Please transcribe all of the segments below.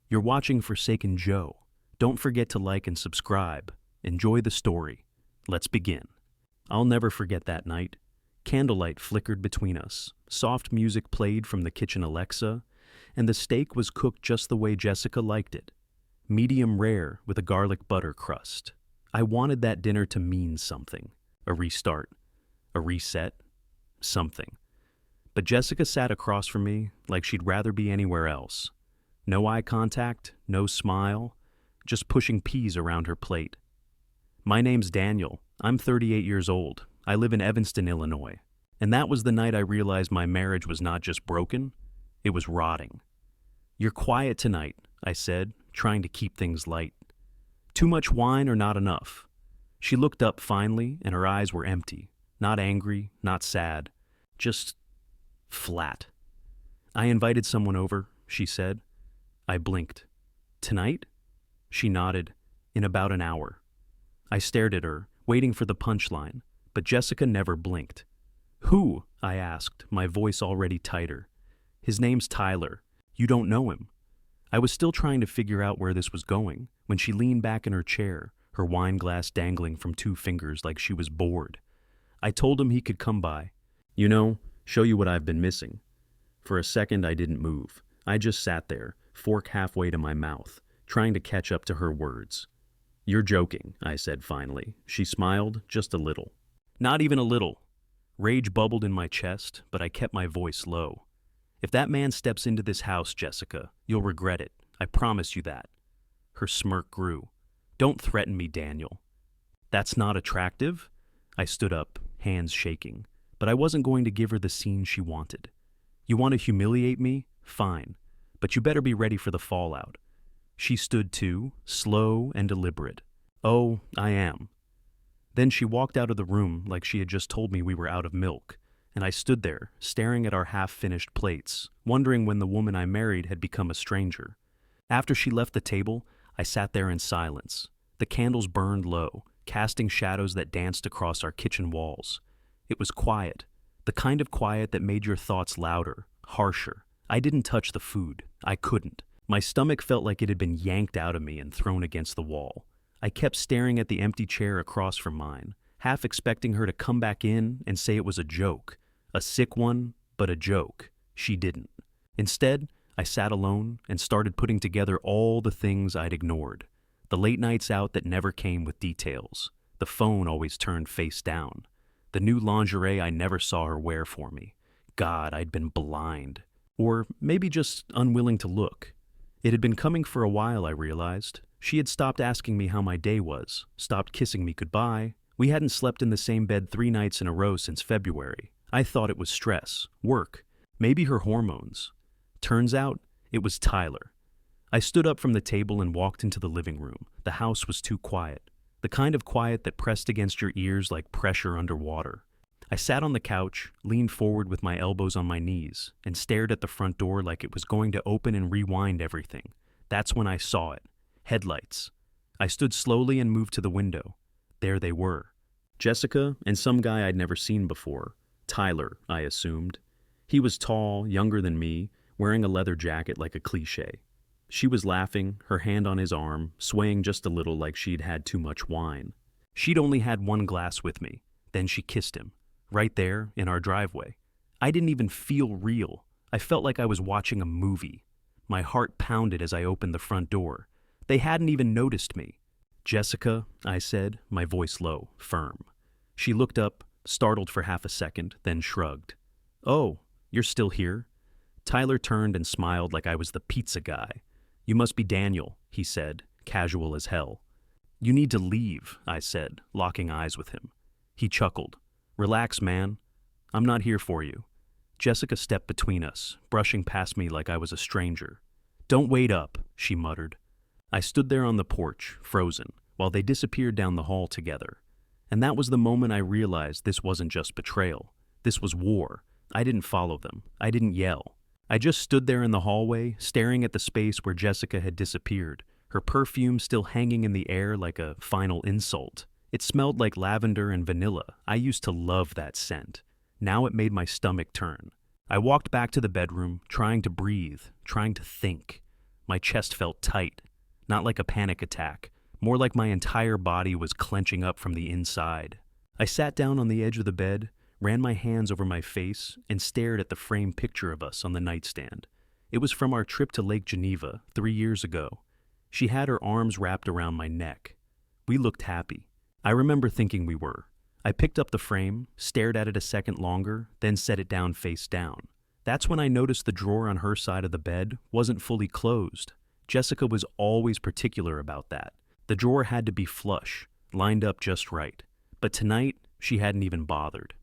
You're watching Forsaken Joe. Don't forget to like and subscribe. Enjoy the story. Let's begin. I'll never forget that night. Candlelight flickered between us. Soft music played from the kitchen Alexa, and the steak was cooked just the way Jessica liked it. Medium rare with a garlic butter crust. I wanted that dinner to mean something. A restart. A reset. Something. But Jessica sat across from me like she'd rather be anywhere else. No eye contact, no smile, just pushing peas around her plate. My name's Daniel. I'm 38 years old. I live in Evanston, Illinois. And that was the night I realized my marriage was not just broken, it was rotting. You're quiet tonight, I said, trying to keep things light. Too much wine or not enough? She looked up finally, and her eyes were empty. Not angry, not sad, just flat. I invited someone over, she said. I blinked. Tonight? She nodded. In about an hour. I stared at her, waiting for the punchline, but Jessica never blinked. Who? I asked, my voice already tighter. His name's Tyler. You don't know him. I was still trying to figure out where this was going when she leaned back in her chair, her wine glass dangling from 2 fingers like she was bored. I told him he could come by. Show you what I've been missing. For a second, I didn't move. I just sat there, fork halfway to my mouth, trying to catch up to her words. You're joking, I said finally. She smiled, just a little. Not even a little. Rage bubbled in my chest, but I kept my voice low. If that man steps into this house, Jessica, you'll regret it. I promise you that. Her smirk grew. Don't threaten me, Daniel. That's not attractive? I stood up, hands shaking, but I wasn't going to give her the scene she wanted. You want to humiliate me? Fine, but you better be ready for the fallout. She stood too, slow and deliberate. Oh, I am. Then she walked out of the room like she had just told me we were out of milk, and I stood there, staring at our half-finished plates, wondering when the woman I married had become a stranger. After she left the table, I sat there in silence. The candles burned low, casting shadows that danced across our kitchen walls. It was quiet, the kind of quiet that made your thoughts louder, harsher. I didn't touch the food. I couldn't. My stomach felt like it had been yanked out of me and thrown against the wall. I kept staring at the empty chair across from mine, half expecting her to come back in and say it was a joke. A sick one, but a joke. She didn't. Instead, I sat alone and started putting together all the things I'd ignored. The late nights out that never came with details. The phone always turned face down. The new lingerie I never saw her wear for me. God, I'd been blind. Or maybe just unwilling to look. It had been coming for a while, I realized. She had stopped asking me how my day was, stopped kissing me goodbye. We hadn't slept in the same bed 3 nights in a row since February. I thought it was stress, work, maybe her hormones. Turns out, it was Tyler. I stood up from the table and walked into the living room. The house was too quiet. The kind of quiet that pressed against your ears like pressure underwater. I sat on the couch, leaned forward with my elbows on my knees, and stared at the front door like it was going to open and rewind everything. That's when I saw it. Headlights. I stood slowly and moved to the window. There they were. Jessica and some guy I'd never seen before. Tyler, I assumed. He was tall, younger than me, wearing a leather jacket like a cliché. She was laughing, her hand on his arm, swaying just a little like she'd had too much wine. She'd only had 1 glass with me. Then she kissed him. Right there, in our driveway. I didn't even feel real. I felt like I was watching a movie. My heart pounded as I opened the front door. They hadn't even noticed me. Jessica, I said, my voice low, firm. She looked up, startled for half a second, then shrugged. Oh, you're still here? Tyler turned and smiled like I was the pizza guy. You must be Daniel, he said, casual as hell. You need to leave, I said, locking eyes with him. He chuckled. Relax, man. I'm not here for you. Jessica stepped between us, brushing past me like I was a stranger. Don't wait up, she muttered. I stood there on the porch, frozen, while they disappeared down the hall together. And that was the moment I realized this wasn't just betrayal. This was war. I didn't follow them. I didn't yell. I just stood there in the hallway, staring at the space where Jessica had disappeared, her perfume still hanging in the air like a final insult. It smelled like lavender and vanilla. I used to love that scent. Now it made my stomach turn. I walked back to the bedroom, trying to breathe, trying to think. My chest felt tight, not like a panic attack, more like my entire body was clenching up from the inside. I sat down on the edge of the bed, ran my hands over my face, and stared at the framed picture of us on the nightstand. It was from our trip to Lake Geneva 3 years ago. She had her arms wrapped around my neck. We looked happy. I remember thinking we were. I picked up the frame, stared at it a second longer, then set it down face down. That's when I noticed the drawer on her side of the bed wasn't fully closed. Jessica was always particular about that. The drawer had to be flush, lined up just right. But tonight, she hadn't even bothered.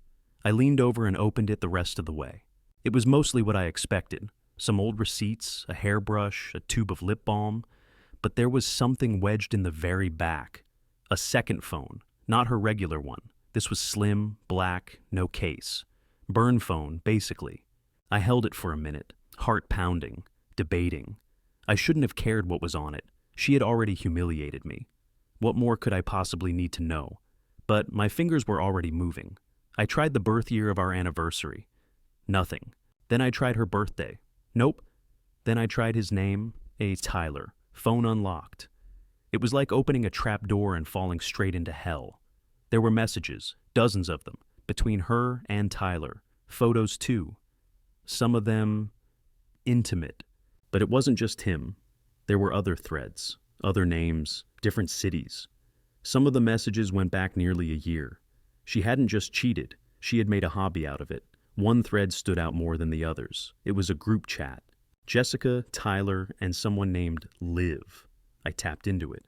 I leaned over and opened it the rest of the way. It was mostly what I expected. Some old receipts, a hairbrush, a tube of lip balm. But there was something wedged in the very back. A second phone, not her regular one. This was slim, black, no case. Burn phone, basically. I held it for a minute, heart pounding, debating. I shouldn't have cared what was on it. She had already humiliated me. What more could I possibly need to know? But my fingers were already moving. I tried the birth year of our anniversary. Nothing. Then I tried her birthday. Nope. Then I tried his name, Tyler. Phone unlocked. It was like opening a trap door and falling straight into hell. There were messages, dozens of them, between her and Tyler. Photos too. Some of them intimate. But it wasn't just him. There were other threads, other names, different cities. Some of the messages went back nearly a year. She hadn't just cheated, she had made a hobby out of it. One thread stood out more than the others. It was a group chat. Jessica, Tyler, and someone named Liv. I tapped into it.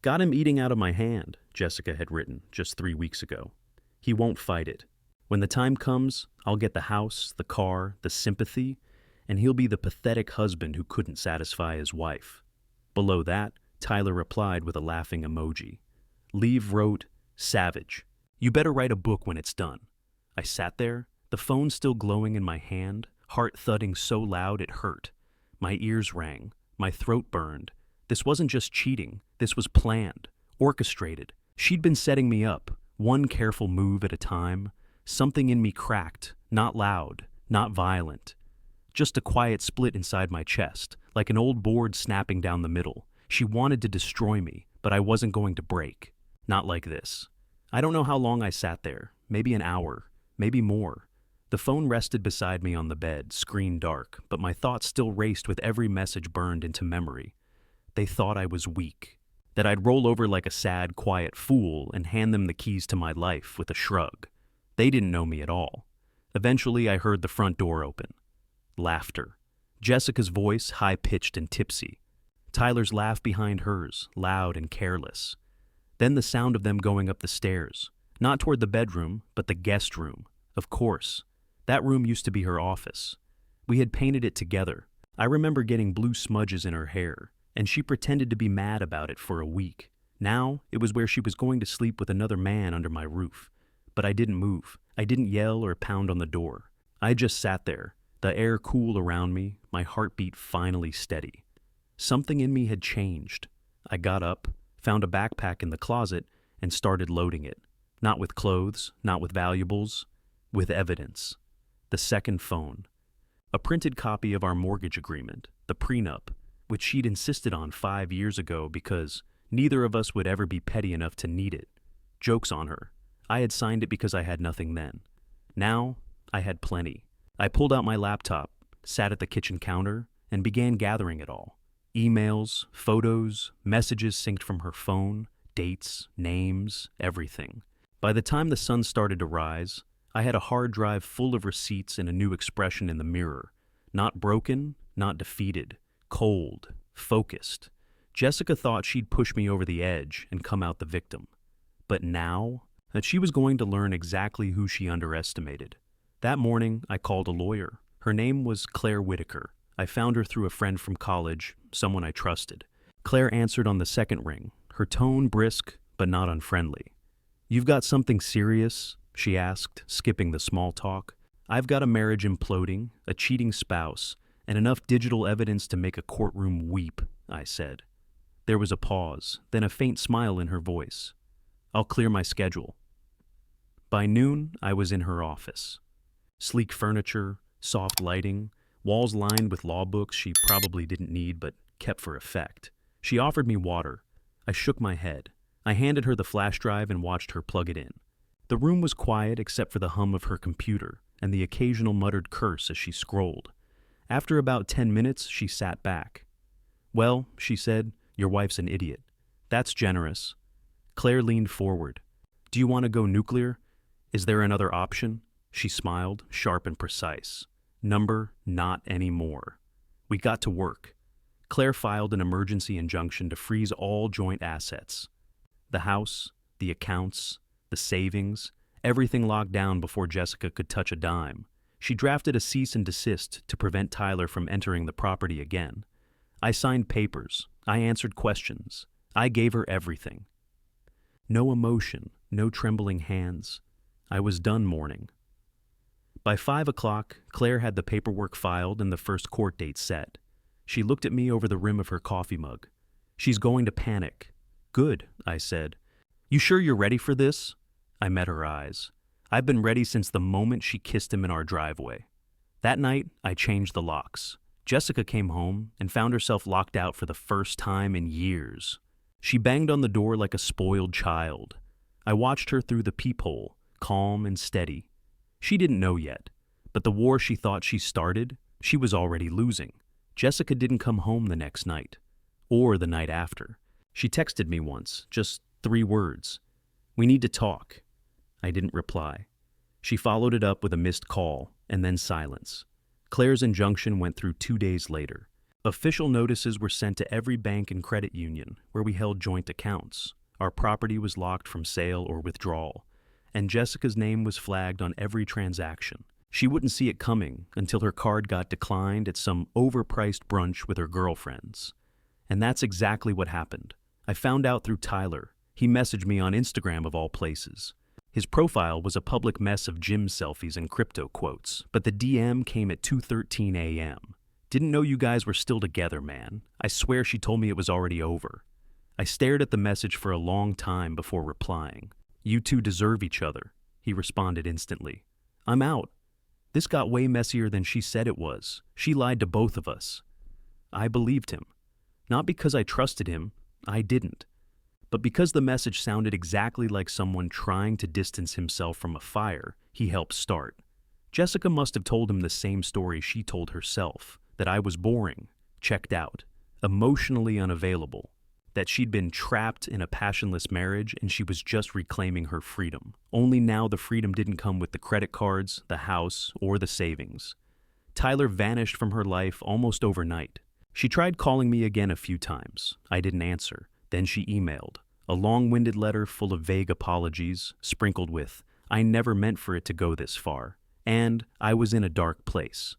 Got him eating out of my hand, Jessica had written just 3 weeks ago. He won't fight it. When the time comes, I'll get the house, the car, the sympathy, and he'll be the pathetic husband who couldn't satisfy his wife. Below that, Tyler replied with a laughing emoji. Liv wrote, "Savage. You better write a book when it's done." I sat there, the phone still glowing in my hand, heart thudding so loud it hurt. My ears rang, my throat burned. This wasn't just cheating, this was planned, orchestrated. She'd been setting me up, one careful move at a time. Something in me cracked, not loud, not violent. Just a quiet split inside my chest, like an old board snapping down the middle. She wanted to destroy me, but I wasn't going to break. Not like this. I don't know how long I sat there, maybe an hour, maybe more. The phone rested beside me on the bed, screen dark, but my thoughts still raced with every message burned into memory. They thought I was weak, that I'd roll over like a sad, quiet fool and hand them the keys to my life with a shrug. They didn't know me at all. Eventually, I heard the front door open. Laughter. Jessica's voice, high-pitched and tipsy. Tyler's laugh behind hers, loud and careless. Then the sound of them going up the stairs. Not toward the bedroom, but the guest room. Of course. That room used to be her office. We had painted it together. I remember getting blue smudges in her hair, and she pretended to be mad about it for a week. Now, it was where she was going to sleep with another man under my roof. But I didn't move. I didn't yell or pound on the door. I just sat there, the air cool around me, my heartbeat finally steady. Something in me had changed. I got up, found a backpack in the closet, and started loading it. Not with clothes, not with valuables, with evidence. The second phone. A printed copy of our mortgage agreement, the prenup, which she'd insisted on 5 years ago because neither of us would ever be petty enough to need it. Joke's on her. I had signed it because I had nothing then. Now, I had plenty. I pulled out my laptop, sat at the kitchen counter, and began gathering it all. Emails, photos, messages synced from her phone, dates, names, everything. By the time the sun started to rise, I had a hard drive full of receipts and a new expression in the mirror. Not broken, not defeated. Cold, focused. Jessica thought she'd push me over the edge and come out the victim. But now, that she was going to learn exactly who she underestimated. That morning, I called a lawyer. Her name was Claire Whitaker. I found her through a friend from college, someone I trusted. Claire answered on the second ring, her tone brisk but not unfriendly. "You've got something serious?" she asked, skipping the small talk. "I've got a marriage imploding, a cheating spouse, and enough digital evidence to make a courtroom weep," I said. There was a pause, then a faint smile in her voice. "I'll clear my schedule." By noon, I was in her office. Sleek furniture, soft lighting, walls lined with law books she probably didn't need but kept for effect. She offered me water. I shook my head. I handed her the flash drive and watched her plug it in. The room was quiet except for the hum of her computer and the occasional muttered curse as she scrolled. After about 10 minutes, she sat back. "Well," she said, "your wife's an idiot." "That's generous." Claire leaned forward. "Do you want to go nuclear? Is there another option?" She smiled, sharp and precise. Number, not anymore. We got to work. Claire filed an emergency injunction to freeze all joint assets. The house, the accounts, the savings, everything locked down before Jessica could touch a dime. She drafted a cease and desist to prevent Tyler from entering the property again. I signed papers. I answered questions. I gave her everything. No emotion, no trembling hands. I was done mourning. By 5 o'clock, Claire had the paperwork filed and the first court date set. She looked at me over the rim of her coffee mug. "She's going to panic." "Good," I said. "You sure you're ready for this?" I met her eyes. "I've been ready since the moment she kissed him in our driveway." That night, I changed the locks. Jessica came home and found herself locked out for the first time in years. She banged on the door like a spoiled child. I watched her through the peephole, calm and steady. She didn't know yet, but the war she thought she started, she was already losing. Jessica didn't come home the next night, or the night after. She texted me once, just 3 words. "We need to talk." I didn't reply. She followed it up with a missed call, and then silence. Claire's injunction went through 2 days later. Official notices were sent to every bank and credit union where we held joint accounts. Our property was locked from sale or withdrawal, and Jessica's name was flagged on every transaction. She wouldn't see it coming until her card got declined at some overpriced brunch with her girlfriends. And that's exactly what happened. I found out through Tyler. He messaged me on Instagram of all places. His profile was a public mess of gym selfies and crypto quotes, but the DM came at 2:13 a.m. "Didn't know you guys were still together, man. I swear she told me it was already over." I stared at the message for a long time before replying. "You two deserve each other," he responded instantly. "I'm out." This got way messier than she said it was. She lied to both of us. I believed him. Not because I trusted him, I didn't. But because the message sounded exactly like someone trying to distance himself from a fire he helped start. Jessica must have told him the same story she told herself, that I was boring, checked out, emotionally unavailable, that she'd been trapped in a passionless marriage and she was just reclaiming her freedom. Only now the freedom didn't come with the credit cards, the house, or the savings. Tyler vanished from her life almost overnight. She tried calling me again a few times. I didn't answer. Then she emailed, a long-winded letter full of vague apologies, sprinkled with, "I never meant for it to go this far," and "I was in a dark place."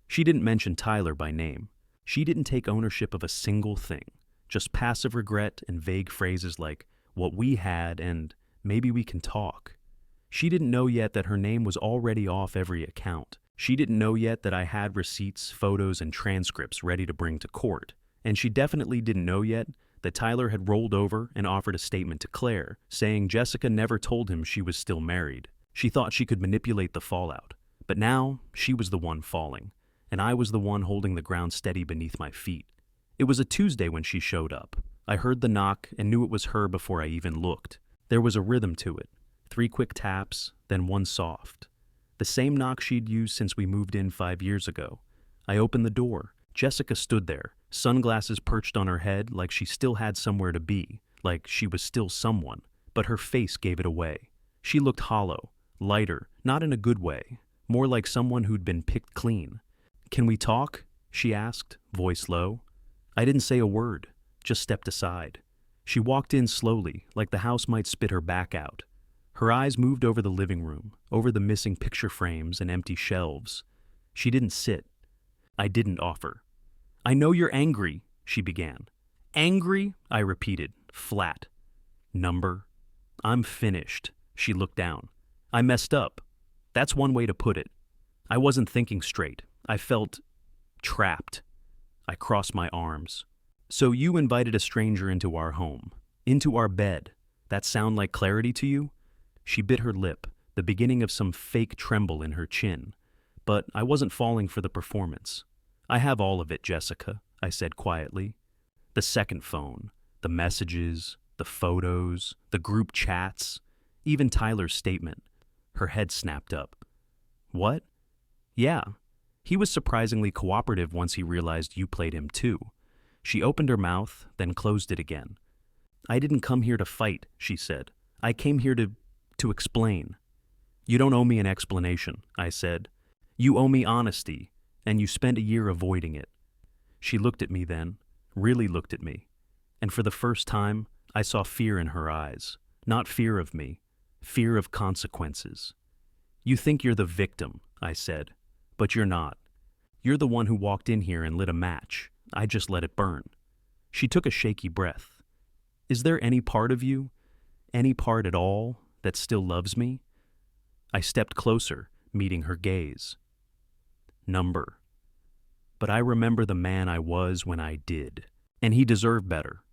She didn't mention Tyler by name. She didn't take ownership of a single thing, just passive regret and vague phrases like, "what we had" and "maybe we can talk." She didn't know yet that her name was already off every account. She didn't know yet that I had receipts, photos, and transcripts ready to bring to court. And she definitely didn't know yet that Tyler had rolled over and offered a statement to Claire, saying Jessica never told him she was still married. She thought she could manipulate the fallout. But now, she was the one falling, and I was the one holding the ground steady beneath my feet. It was a Tuesday when she showed up. I heard the knock and knew it was her before I even looked. There was a rhythm to it. 3 quick taps, then 1 soft. The same knock she'd used since we moved in 5 years ago. I opened the door. Jessica stood there, sunglasses perched on her head like she still had somewhere to be, like she was still someone, but her face gave it away. She looked hollow, lighter, not in a good way, more like someone who'd been picked clean. "Can we talk?" she asked, voice low. I didn't say a word, just stepped aside. She walked in slowly, like the house might spit her back out. Her eyes moved over the living room, over the missing picture frames and empty shelves. She didn't sit. I didn't offer. "I know you're angry," she began. "Angry?" I repeated, flat. "Number?" "I'm finished." She looked down. "I messed up. That's one way to put it. I wasn't thinking straight. I felt trapped." I crossed my arms. "So you invited a stranger into our home, into our bed. That sound like clarity to you?" She bit her lip, the beginning of some fake tremble in her chin. But I wasn't falling for the performance. "I have all of it, Jessica," I said quietly. The second phone, the messages, the photos, the group chats, even Tyler's statement. Her head snapped up. What? Yeah. He was surprisingly cooperative once he realized you played him too. She opened her mouth, then closed it again. I didn't come here to fight, she said. I came here to explain. You don't owe me an explanation, I said. You owe me honesty, and you spent a year avoiding it. She looked at me then, really looked at me, and for the first time, I saw fear in her eyes. Not fear of me, fear of consequences. You think you're the victim, I said, but you're not. You're the one who walked in here and lit a match. I just let it burn. She took a shaky breath. Is there any part of you, any part at all, that still loves me? I stepped closer, meeting her gaze. Number. But I remember the man I was when I did, and he deserved better.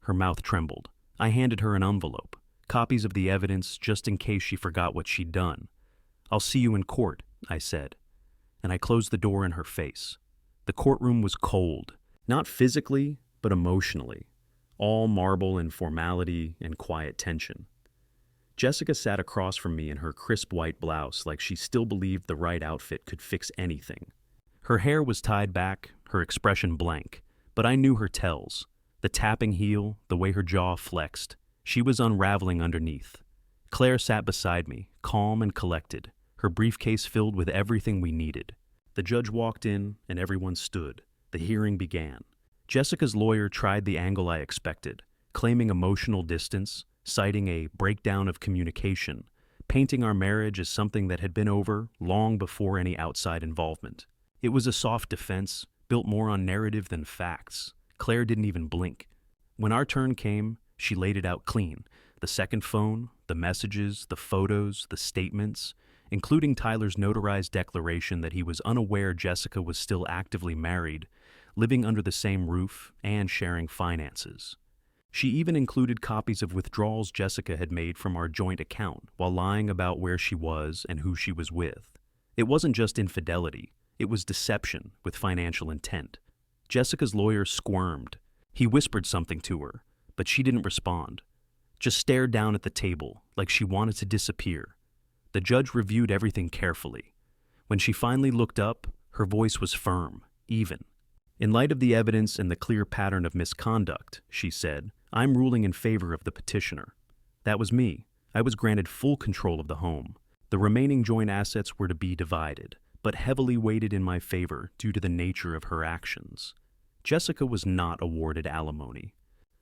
Her mouth trembled. I handed her an envelope, copies of the evidence just in case she forgot what she'd done. I'll see you in court, I said, and I closed the door in her face. The courtroom was cold, not physically, but emotionally, all marble and formality and quiet tension. Jessica sat across from me in her crisp white blouse like she still believed the right outfit could fix anything. Her hair was tied back, her expression blank, but I knew her tells. The tapping heel, the way her jaw flexed. She was unraveling underneath. Claire sat beside me, calm and collected, her briefcase filled with everything we needed. The judge walked in, and everyone stood. The hearing began. Jessica's lawyer tried the angle I expected, claiming emotional distance, citing a breakdown of communication, painting our marriage as something that had been over long before any outside involvement. It was a soft defense, built more on narrative than facts. Claire didn't even blink. When our turn came, she laid it out clean. The second phone, the messages, the photos, the statements, including Tyler's notarized declaration that he was unaware Jessica was still actively married, living under the same roof, and sharing finances. She even included copies of withdrawals Jessica had made from our joint account while lying about where she was and who she was with. It wasn't just infidelity, it was deception with financial intent. Jessica's lawyer squirmed. He whispered something to her, but she didn't respond. Just stared down at the table like she wanted to disappear. The judge reviewed everything carefully. When she finally looked up, her voice was firm, even. In light of the evidence and the clear pattern of misconduct, she said, I'm ruling in favor of the petitioner. That was me. I was granted full control of the home. The remaining joint assets were to be divided, but heavily weighted in my favor due to the nature of her actions. Jessica was not awarded alimony.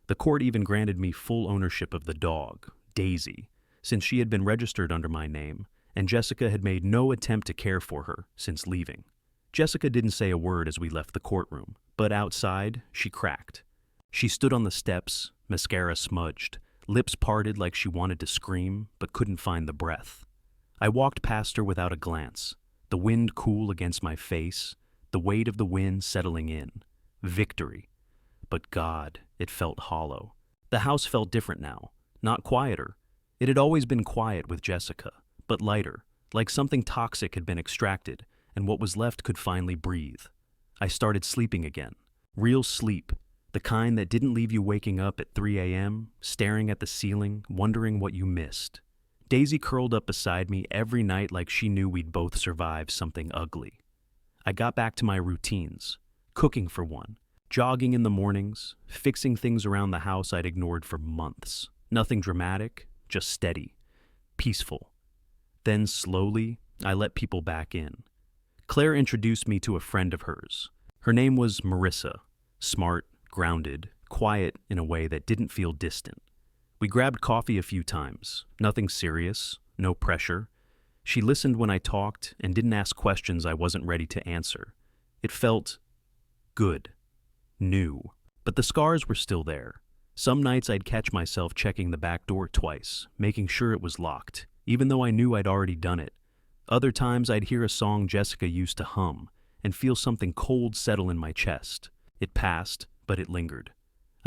The court even granted me full ownership of the dog, Daisy, since she had been registered under my name, and Jessica had made no attempt to care for her since leaving. Jessica didn't say a word as we left the courtroom, but outside, she cracked. She stood on the steps, mascara smudged, lips parted like she wanted to scream, but couldn't find the breath. I walked past her without a glance, the wind cool against my face, the weight of the wind settling in. Victory. But God, it felt hollow. The house felt different now, not quieter. It had always been quiet with Jessica, but lighter, like something toxic had been extracted, and what was left could finally breathe. I started sleeping again. Real sleep, the kind that didn't leave you waking up at 3 a.m., staring at the ceiling, wondering what you missed. Daisy curled up beside me every night like she knew we'd both survive something ugly. I got back to my routines, cooking for one, jogging in the mornings, fixing things around the house I'd ignored for months. Nothing dramatic, just steady, peaceful. Then slowly, I let people back in. Claire introduced me to a friend of hers. Her name was Marissa, smart, grounded, quiet in a way that didn't feel distant. We grabbed coffee a few times, nothing serious, no pressure. She listened when I talked and didn't ask questions I wasn't ready to answer. It felt good, new, but the scars were still there. Some nights I'd catch myself checking the back door twice, making sure it was locked, even though I knew I'd already done it. Other times I'd hear a song Jessica used to hum and feel something cold settle in my chest. It passed, but it lingered.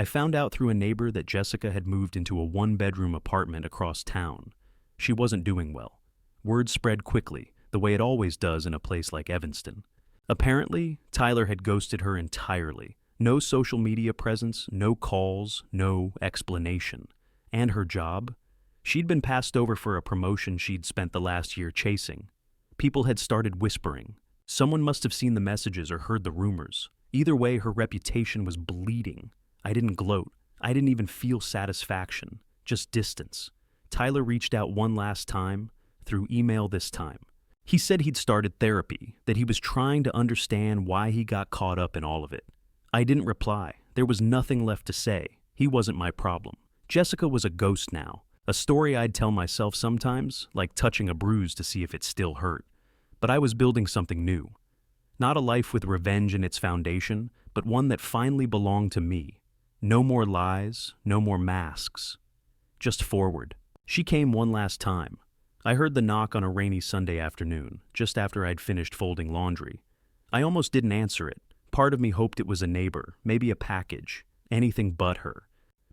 I found out through a neighbor that Jessica had moved into a one-bedroom apartment across town. She wasn't doing well. Word spread quickly, the way it always does in a place like Evanston. Apparently, Tyler had ghosted her entirely, No social media presence, no calls, no explanation. And her job? She'd been passed over for a promotion she'd spent the last year chasing. People had started whispering. Someone must have seen the messages or heard the rumors. Either way, her reputation was bleeding. I didn't gloat. I didn't even feel satisfaction, just distance. Tyler reached out one last time, through email this time. He said he'd started therapy, that he was trying to understand why he got caught up in all of it. I didn't reply. There was nothing left to say. He wasn't my problem. Jessica was a ghost now, a story I'd tell myself sometimes, like touching a bruise to see if it still hurt. But I was building something new. Not a life with revenge in its foundation, but one that finally belonged to me. No more lies, no more masks. Just forward. She came one last time. I heard the knock on a rainy Sunday afternoon, just after I'd finished folding laundry. I almost didn't answer it. Part of me hoped it was a neighbor, maybe a package, anything but her.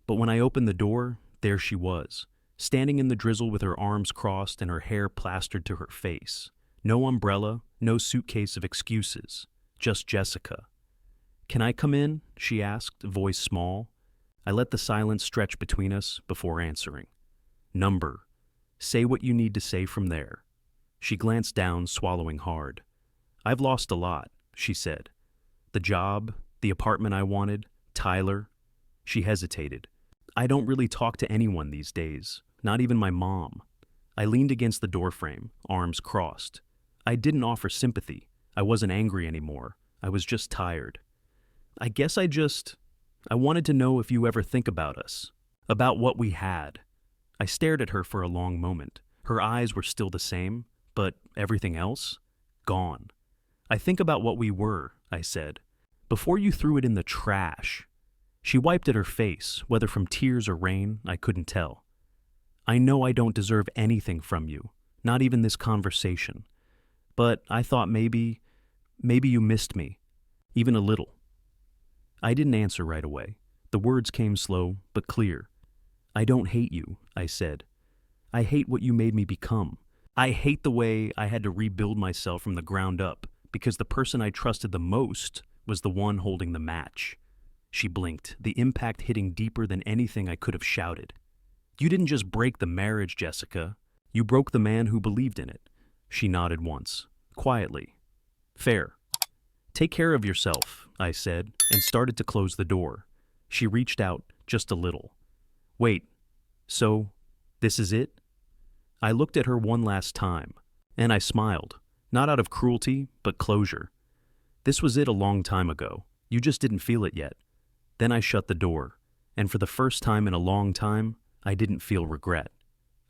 But when I opened the door, there she was, standing in the drizzle with her arms crossed and her hair plastered to her face. No umbrella, no suitcase of excuses, just Jessica. "Can I come in?" she asked, voice small. I let the silence stretch between us before answering. "Number. Say what you need to say from there." She glanced down, swallowing hard. "I've lost a lot," she said. "The job, the apartment I wanted, Tyler." She hesitated. "I don't really talk to anyone these days, not even my mom." I leaned against the doorframe, arms crossed. I didn't offer sympathy. I wasn't angry anymore. I was just tired. "I guess I wanted to know if you ever think about us, about what we had." I stared at her for a long moment. Her eyes were still the same, but everything else? Gone. "I think about what we were," I said. "Before you threw it in the trash." She wiped at her face, whether from tears or rain, I couldn't tell. "I know I don't deserve anything from you, not even this conversation. But I thought maybe you missed me, even a little." I didn't answer right away. The words came slow, but clear. "I don't hate you," I said. "I hate what you made me become. I hate the way I had to rebuild myself from the ground up, because the person I trusted the most was the one holding the match." She blinked, the impact hitting deeper than anything I could have shouted. "You didn't just break the marriage, Jessica. You broke the man who believed in it." She nodded once, quietly. "Fair. Take care of yourself," I said, and started to close the door. She reached out, just a little. "Wait, so this is it?" I looked at her one last time, and I smiled, not out of cruelty, but closure. "This was it a long time ago. You just didn't feel it yet." Then I shut the door, and for the first time in a long time, I didn't feel regret.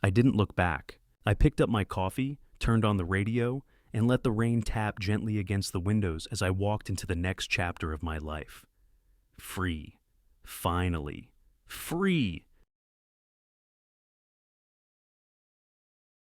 I didn't look back. I picked up my coffee, turned on the radio, and let the rain tap gently against the windows as I walked into the next chapter of my life. Free. Finally. Free!